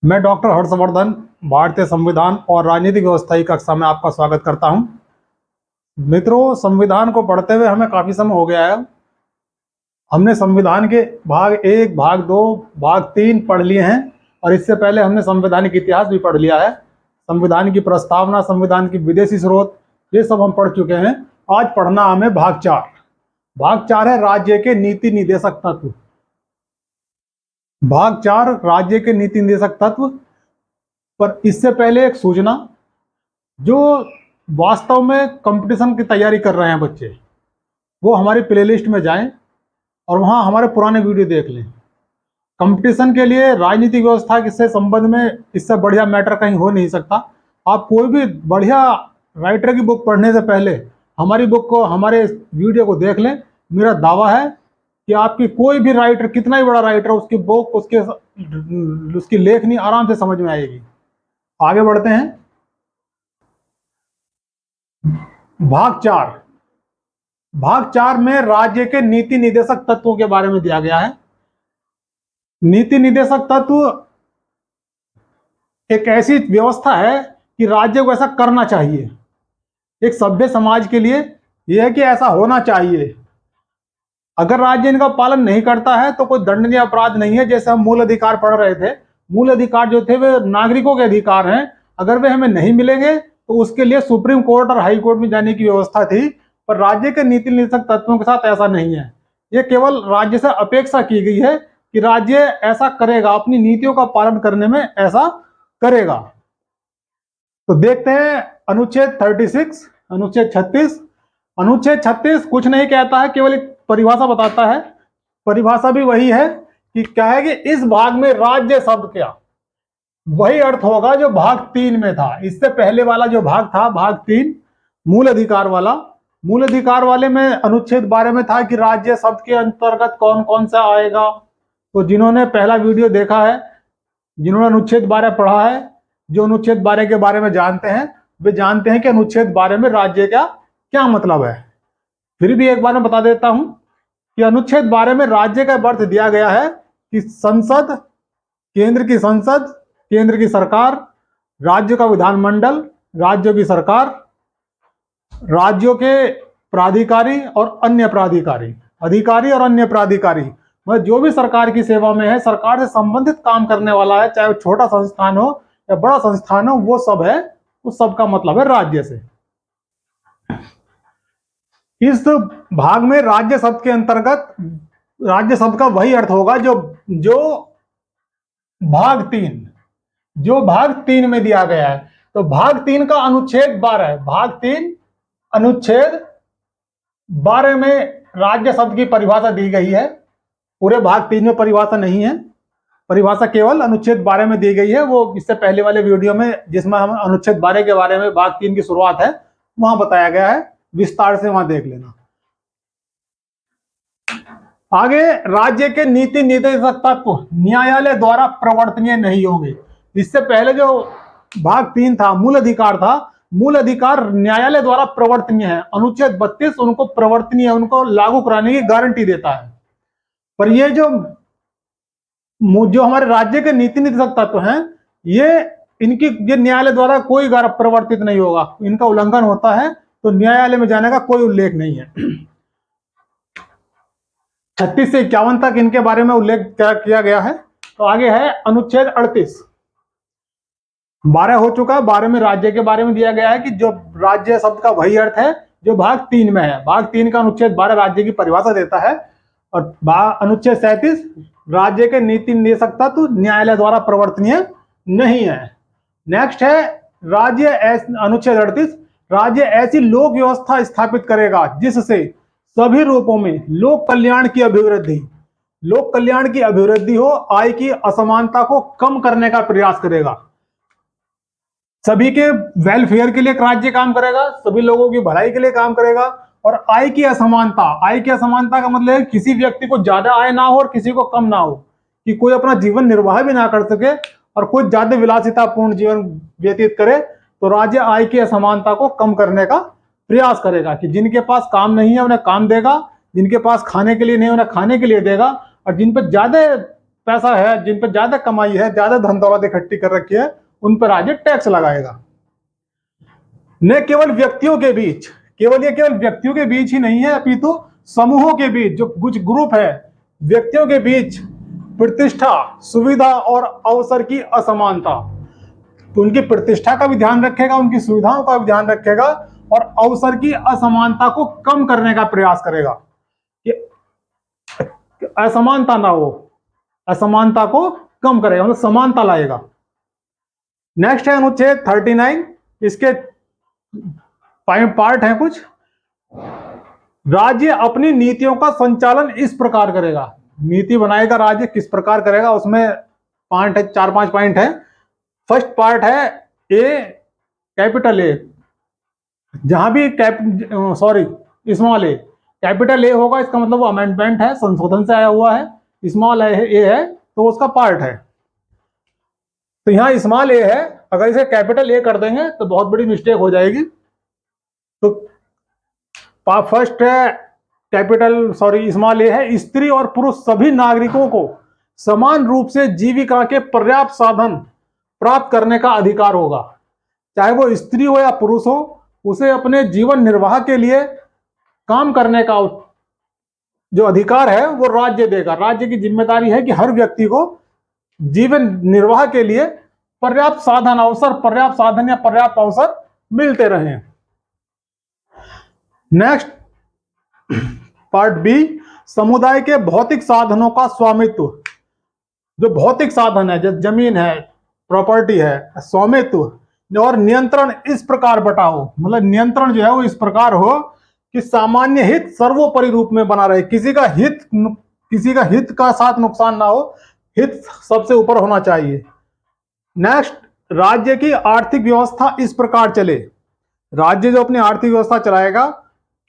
मैं डॉक्टर हर्षवर्धन भारतीय संविधान और राजनीतिक व्यवस्था की कक्षा में आपका स्वागत करता हूं। मित्रों, संविधान को पढ़ते हुए हमें काफ़ी समय हो गया है। हमने संविधान के भाग 1, भाग 2, भाग 3 पढ़ लिए हैं और इससे पहले हमने संवैधानिक इतिहास भी पढ़ लिया है। संविधान की प्रस्तावना, संविधान की विदेशी स्रोत, ये सब हम पढ़ चुके हैं। आज पढ़ना हमें भाग 4। भाग 4 है राज्य के नीति निदेशक तत्व। भाग 4 राज्य के नीति निदेशक तत्व। पर इससे पहले एक सूचना, जो वास्तव में कंपटीशन की तैयारी कर रहे हैं बच्चे, वो हमारी प्लेलिस्ट में जाएं और वहाँ हमारे पुराने वीडियो देख लें। कंपटीशन के लिए राजनीतिक व्यवस्था से संबंध में इससे बढ़िया मैटर कहीं हो नहीं सकता। आप कोई भी बढ़िया राइटर की बुक पढ़ने से पहले हमारी बुक को, हमारे वीडियो को देख लें। मेरा दावा है कि आपकी कोई भी राइटर, कितना ही बड़ा राइटर, उसकी बुक, उसकी लेखनी आराम से समझ में आएगी। आगे बढ़ते हैं। भाग 4। भाग 4 में राज्य के नीति निदेशक तत्वों के बारे में दिया गया है। नीति निदेशक तत्व एक ऐसी व्यवस्था है कि राज्य को ऐसा करना चाहिए। एक सभ्य समाज के लिए यह है कि ऐसा होना चाहिए। अगर राज्य इनका पालन नहीं करता है तो कोई दंडनीय अपराध नहीं है। जैसे हम मूल अधिकार पढ़ रहे थे, मूल अधिकार जो थे वे नागरिकों के अधिकार हैं। अगर वे हमें नहीं मिलेंगे तो उसके लिए सुप्रीम कोर्ट और हाई कोर्ट में जाने की व्यवस्था थी। पर राज्य के नीति निदेशक तत्वों के साथ ऐसा नहीं है। ये केवल राज्य से अपेक्षा की गई है कि राज्य ऐसा करेगा, अपनी नीतियों का पालन करने में ऐसा करेगा। तो देखते हैं अनुच्छेद 36, अनुच्छेद 36। अनुच्छेद 36 कुछ नहीं कहता है, केवल एक परिभाषा बताता है। परिभाषा भी वही है कि क्या है कि इस भाग में राज्य शब्द क्या, वही अर्थ होगा जो भाग 3 में था। इससे पहले वाला जो भाग था, भाग 3 मूल अधिकार वाला, मूल अधिकार वाले में अनुच्छेद 12 में था कि राज्य शब्द के अंतर्गत कौन कौन सा आएगा। तो जिन्होंने पहला वीडियो देखा है, जिन्होंने अनुच्छेद 12 पढ़ा है, जो अनुच्छेद 12 के बारे में जानते हैं, वे जानते हैं कि अनुच्छेद 12 में राज्य का क्या मतलब है। फिर भी एक बार मैं बता देता हूं कि अनुच्छेद 12 में राज्य का अर्थ दिया गया है कि संसद, केंद्र की संसद, केंद्र की सरकार, राज्य का विधानमंडल, राज्यों की सरकार, राज्यों के प्राधिकारी और अन्य प्राधिकारी, अधिकारी और अन्य प्राधिकारी, मतलब जो भी सरकार की सेवा में है, सरकार से संबंधित काम करने वाला है, चाहे वो छोटा संस्थान हो या बड़ा संस्थान हो, वो सब है। उस सब का मतलब है राज्य से। इस भाग में राज्य शब्द के अंतर्गत, राज्य शब्द का वही अर्थ होगा जो भाग 3, जो भाग 3 में दिया गया है। तो भाग 3 का अनुच्छेद 12 है। भाग 3 अनुच्छेद 12 में राज्य शब्द की परिभाषा दी गई है। पूरे भाग 3 में परिभाषा नहीं है, परिभाषा केवल अनुच्छेद 12 में दी गई है। वो इससे पहले वाले वीडियो में, जिसमें हम अनुच्छेद 12 के बारे में, भाग 3 की शुरुआत है, वहां बताया गया है। विस्तार से वहां देख लेना। आगे, राज्य के नीति निदेशक तत्व न्यायालय द्वारा प्रवर्तनीय नहीं होंगे। इससे पहले जो भाग 3 था, मूल अधिकार था, मूल अधिकार न्यायालय द्वारा प्रवर्तनीय है। अनुच्छेद 32 उनको प्रवर्तनीय, उनको लागू कराने की गारंटी देता है। पर ये जो हमारे राज्य के नीति निदेशक तत्व हैं, ये न्यायालय द्वारा कोई प्रवर्तित नहीं होगा। इनका उल्लंघन होता है तो न्यायालय में जाने का कोई उल्लेख नहीं है। 36 से 51 तक इनके बारे में उल्लेख किया गया है। तो आगे है अनुच्छेद 38। 12 हो चुका है। 12 में राज्य के बारे में दिया गया है कि जो राज्य शब्द का वही अर्थ है जो भाग 3 में है। भाग 3 का अनुच्छेद 12 राज्य की परिभाषा देता है। और अनुच्छेद 37 राज्य के नीति निदेशक तत्व न्यायालय द्वारा प्रवर्तनीय नहीं है। नेक्स्ट है राज्य, अनुच्छेद 38, राज्य ऐसी लोक व्यवस्था स्थापित करेगा जिससे सभी रूपों में लोक कल्याण की अभिवृद्धि, लोक कल्याण की अभिवृद्धि हो, आय की असमानता को कम करने का प्रयास करेगा। सभी के वेलफेयर के लिए राज्य काम करेगा, सभी लोगों की भलाई के लिए काम करेगा। और आय की असमानता, आय की असमानता का मतलब है किसी व्यक्ति को ज्यादा आय ना हो और किसी को कम ना हो, कि कोई अपना जीवन निर्वाह भी ना कर सके और कोई ज्यादा विलासितापूर्ण जीवन व्यतीत करे। तो राज्य आय की असमानता को कम करने का प्रयास करेगा कि जिनके पास काम नहीं है उन्हें काम देगा, जिनके पास खाने के लिए नहीं उन्हें खाने के लिए देगा, और जिन पर ज्यादा पैसा है, जिन पर ज्यादा कमाई है, ज्यादा धन दौलत इकट्ठी कर रखी है, उन पर राज्य टैक्स लगाएगा। न केवल व्यक्तियों के बीच, केवल व्यक्तियों के बीच ही नहीं है, अपितु समूहों के बीच, जो कुछ ग्रुप है व्यक्तियों के बीच प्रतिष्ठा, सुविधा और अवसर की असमानता, तो उनकी प्रतिष्ठा का भी ध्यान रखेगा, उनकी सुविधाओं का भी ध्यान रखेगा और अवसर की असमानता को कम करने का प्रयास करेगा कि असमानता ना हो, असमानता को कम करेगा, मतलब समानता लाएगा। नेक्स्ट है अनुच्छेद 39, इसके पार्ट है कुछ। राज्य अपनी नीतियों का संचालन इस प्रकार करेगा, नीति बनाएगा राज्य किस प्रकार करेगा, उसमें पॉइंट है, 4-5 पॉइंट है। फर्स्ट पार्ट है ए, कैपिटल ए, जहां भी स्मॉल ए, कैपिटल ए होगा इसका मतलब वो अमेंडमेंट है, संशोधन से आया हुआ है। स्मॉल ए है तो उसका पार्ट है, तो यहां स्मॉल ए है, अगर इसे कैपिटल ए कर देंगे तो बहुत बड़ी मिस्टेक हो जाएगी। तो फर्स्ट है स्मॉल ए है, स्त्री और पुरुष सभी नागरिकों को समान रूप से जीविका के पर्याप्त साधन प्राप्त करने का अधिकार होगा, चाहे वो स्त्री हो या पुरुष हो, उसे अपने जीवन निर्वाह के लिए काम करने का जो अधिकार है वो राज्य देगा। राज्य की जिम्मेदारी है कि हर व्यक्ति को जीवन निर्वाह के लिए पर्याप्त साधन या पर्याप्त अवसर मिलते रहें। नेक्स्ट पार्ट बी, समुदाय के भौतिक साधनों का स्वामित्व, जो भौतिक साधन है, जैसे जमीन है, प्रॉपर्टी है, स्वामित्व और नियंत्रण इस प्रकार बटा हो, मतलब नियंत्रण जो है वो इस प्रकार हो कि सामान्य हित सर्वोपरि रूप में बना रहे, किसी का हित का साथ नुकसान ना हो, हित सबसे ऊपर होना चाहिए। नेक्स्ट, राज्य की आर्थिक व्यवस्था इस प्रकार चले, राज्य जो अपनी आर्थिक व्यवस्था चलाएगा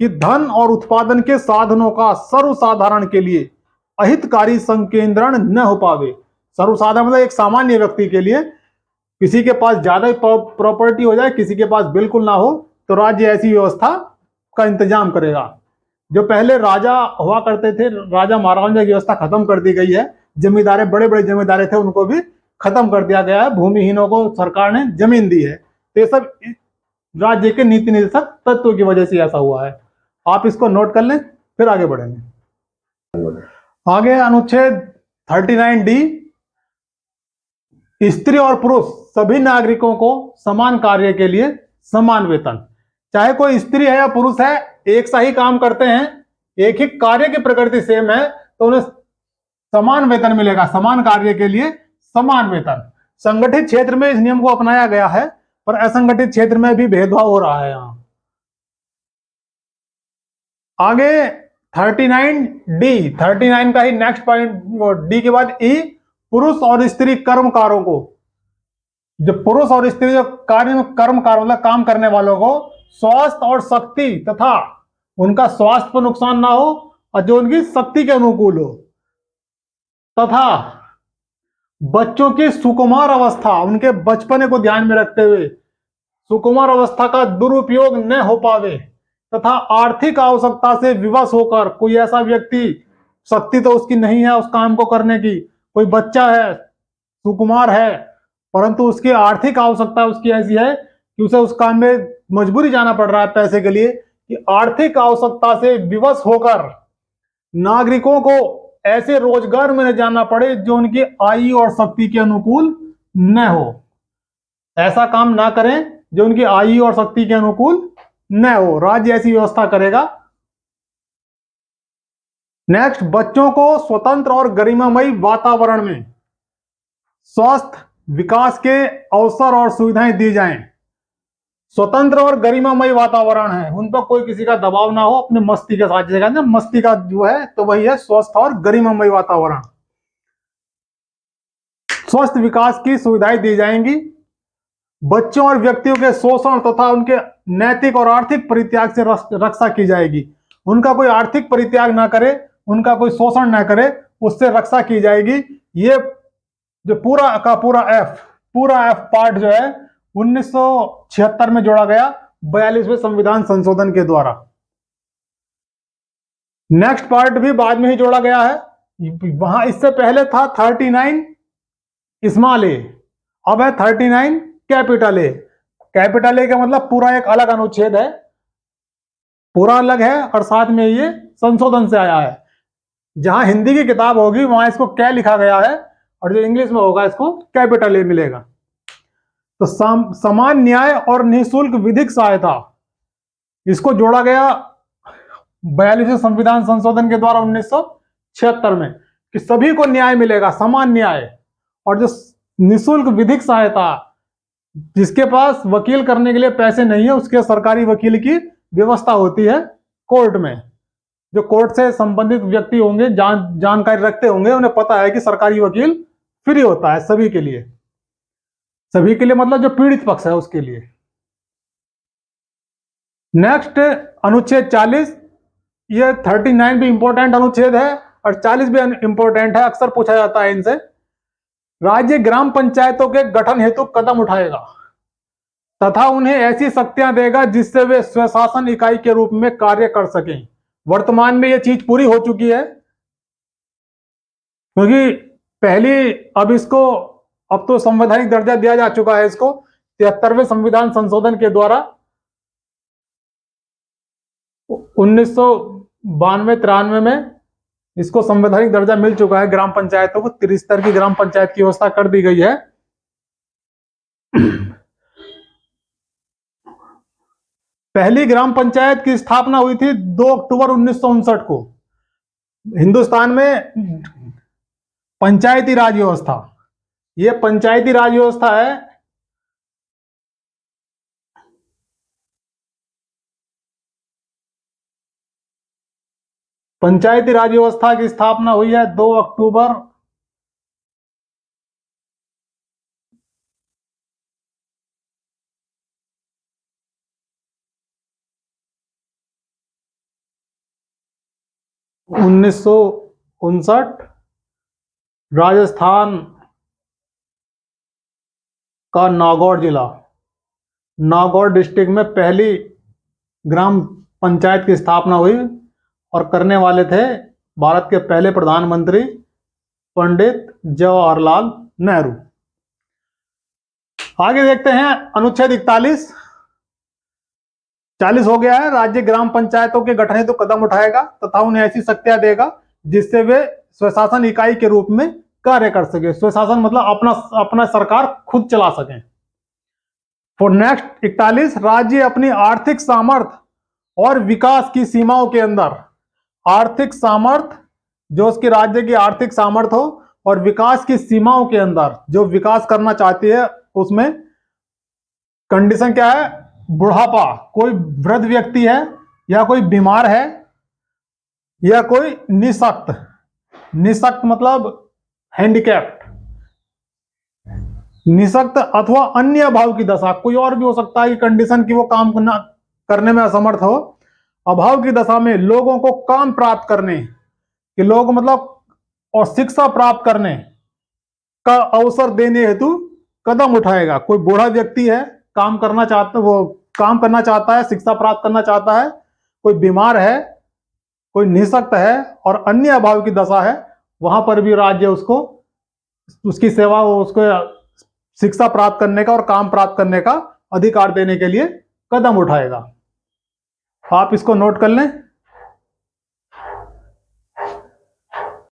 कि धन और उत्पादन के साधनों का सर्वसाधारण के लिए अहितकारी संकेंद्रण न हो पावे। सर्वसाधारण मतलब एक सामान्य व्यक्ति के लिए, किसी के पास ज्यादा प्रॉपर्टी हो जाए, किसी के पास बिल्कुल ना हो, तो राज्य ऐसी व्यवस्था का इंतजाम करेगा। जो पहले राजा हुआ करते थे, राजा महाराजा की व्यवस्था खत्म कर दी गई है, जमींदारे, बड़े बड़े जमींदारे थे, उनको भी खत्म कर दिया गया है, भूमिहीनों को सरकार ने जमीन दी है। तो ये सब राज्य के नीति निर्देशक तत्व की वजह से ऐसा हुआ है। आप इसको नोट कर लें, फिर आगे बढ़ेंगे। आगे अनुच्छेद 39D, स्त्री और पुरुष सभी नागरिकों को समान कार्य के लिए समान वेतन, चाहे कोई स्त्री है या पुरुष है, एक सा ही काम करते हैं, एक ही कार्य की प्रकृति सेम है, तो उन्हें समान वेतन मिलेगा, समान कार्य के लिए समान वेतन। संगठित क्षेत्र में इस नियम को अपनाया गया है, पर असंगठित क्षेत्र में भी भेदभाव हो रहा है यहां। आगे 39D, 39 का ही नेक्स्ट पॉइंट, डी के बाद ई, पुरुष और स्त्री कर्मकारों को, जो पुरुष और स्त्री जो कर्मकार मतलब काम करने वालों को स्वास्थ्य और शक्ति तथा उनका स्वास्थ्य पर नुकसान ना हो और जो उनकी शक्ति के अनुकूल हो, तथा बच्चों की सुकुमार अवस्था, उनके बचपने को ध्यान में रखते हुए सुकुमार अवस्था का दुरुपयोग न हो पावे, तथा आर्थिक आवश्यकता से विवश होकर कोई ऐसा व्यक्ति, शक्ति तो उसकी नहीं है उस काम को करने की, कोई बच्चा है, सुकुमार है, परंतु उसकी आर्थिक आवश्यकता उसकी ऐसी है कि उसे उस काम में मजबूरी जाना पड़ रहा है पैसे के लिए, कि आर्थिक आवश्यकता से विवश होकर नागरिकों को ऐसे रोजगार में न जाना पड़े जो उनकी आयु और शक्ति के अनुकूल न हो, ऐसा काम ना करें जो उनकी आयु और शक्ति के अनुकूल न हो, राज्य ऐसी व्यवस्था करेगा। नेक्स्ट, बच्चों को स्वतंत्र और गरिमामयी वातावरण में स्वस्थ विकास के अवसर और सुविधाएं दी जाएं। स्वतंत्र और गरिमामयी वातावरण है, उन पर कोई किसी का दबाव ना हो, अपने मस्ती के साथ, जैसे ना मस्ती का जो है तो वही है स्वस्थ और गरिमामयी वातावरण। स्वस्थ विकास की सुविधाएं दी जाएंगी। बच्चों और व्यक्तियों के शोषण तथा उनके नैतिक और आर्थिक परित्याग से रक्षा की जाएगी, उनका कोई आर्थिक परित्याग ना करे, उनका कोई शोषण ना करे, उससे रक्षा की जाएगी। ये जो पूरा का पूरा एफ पार्ट जो है 1976 में जोड़ा गया 42वें संविधान संशोधन के द्वारा। नेक्स्ट पार्ट भी बाद में ही जोड़ा गया है, वहां इससे पहले था 39 स्मॉल ए, अब है 39 कैपिटल ए। कैपिटल ए का मतलब पूरा एक अलग अनुच्छेद है, पूरा अलग है, और साथ में ये संशोधन से आया है। जहां हिंदी की किताब होगी वहां इसको क्या लिखा गया है, और जो इंग्लिश में होगा इसको कैपिटल ए मिलेगा। तो समान न्याय और निःशुल्क विधिक सहायता, इसको जोड़ा गया 42वें संविधान संशोधन के द्वारा 1976 में, कि सभी को न्याय मिलेगा, समान न्याय। और जो निःशुल्क विधिक सहायता, जिसके पास वकील करने के लिए पैसे नहीं है उसके सरकारी वकील की व्यवस्था होती है कोर्ट में। जो कोर्ट से संबंधित व्यक्ति होंगे, जानकारी रखते होंगे, उन्हें पता है कि सरकारी वकील फ्री होता है सभी के लिए। सभी के लिए मतलब जो पीड़ित पक्ष है उसके लिए। नेक्स्ट अनुच्छेद 40, ये 39 भी इंपॉर्टेंट अनुच्छेद है और 40 भी इंपॉर्टेंट है, अक्सर पूछा जाता है इनसे। राज्य ग्राम पंचायतों के गठन हेतु कदम उठाएगा तथा उन्हें ऐसी शक्तियां देगा जिससे वे स्वशासन इकाई के रूप में कार्य कर सकें। वर्तमान में यह चीज पूरी हो चुकी है, क्योंकि पहली अब तो संवैधानिक दर्जा दिया जा चुका है इसको 73वें संविधान संशोधन के द्वारा 1992-93 में इसको संवैधानिक दर्जा मिल चुका है। ग्राम पंचायतों को त्रिस्तर की ग्राम पंचायत की व्यवस्था कर दी गई है। पहली ग्राम पंचायत की स्थापना हुई थी 2 अक्टूबर 1959 को। हिंदुस्तान में पंचायती राज व्यवस्था, ये पंचायती राज व्यवस्था है। पंचायती राज व्यवस्था की स्थापना हुई है 2 अक्टूबर 1959। राजस्थान का नागौर जिला, नागौर डिस्ट्रिक्ट में पहली ग्राम पंचायत की स्थापना हुई और करने वाले थे भारत के पहले प्रधानमंत्री पंडित जवाहरलाल नेहरू। आगे देखते हैं अनुच्छेद 41। 40 हो गया है। राज्य ग्राम पंचायतों के गठन हेतु कदम उठाएगा तथा उन्हें ऐसी शक्तियां देगा जिससे वे स्वशासन इकाई के रूप में कार्य कर सके। स्वशासन मतलब अपना सरकार खुद चला सके। फॉर नेक्स्ट 41, राज्य अपनी आर्थिक सामर्थ्य और विकास की सीमाओं के अंदर, आर्थिक सामर्थ्य जो उसके राज्य की आर्थिक सामर्थ्य हो और विकास की सीमाओं के अंदर जो विकास करना चाहती है, उसमें कंडीशन क्या है? बुढ़ापा, कोई वृद्ध व्यक्ति है या कोई बीमार है या कोई निशक्त, निशक्त मतलब हैंडीकैप्ड, निशक्त अथवा अन्य अभाव की दशा, कोई और भी हो सकता है कि कंडीशन की वो काम करने में असमर्थ हो। अभाव की दशा में लोगों को काम प्राप्त करने कि लोग मतलब और शिक्षा प्राप्त करने का अवसर देने हेतु कदम उठाएगा। कोई बूढ़ा व्यक्ति है, काम करना चाहता है, शिक्षा प्राप्त करना चाहता है, कोई बीमार है, कोई निशक्त है और अन्य अभाव की दशा है, वहां पर भी राज्य उसकी सेवा, उसको शिक्षा प्राप्त करने का और काम प्राप्त करने का अधिकार देने के लिए कदम उठाएगा। आप इसको नोट कर लें।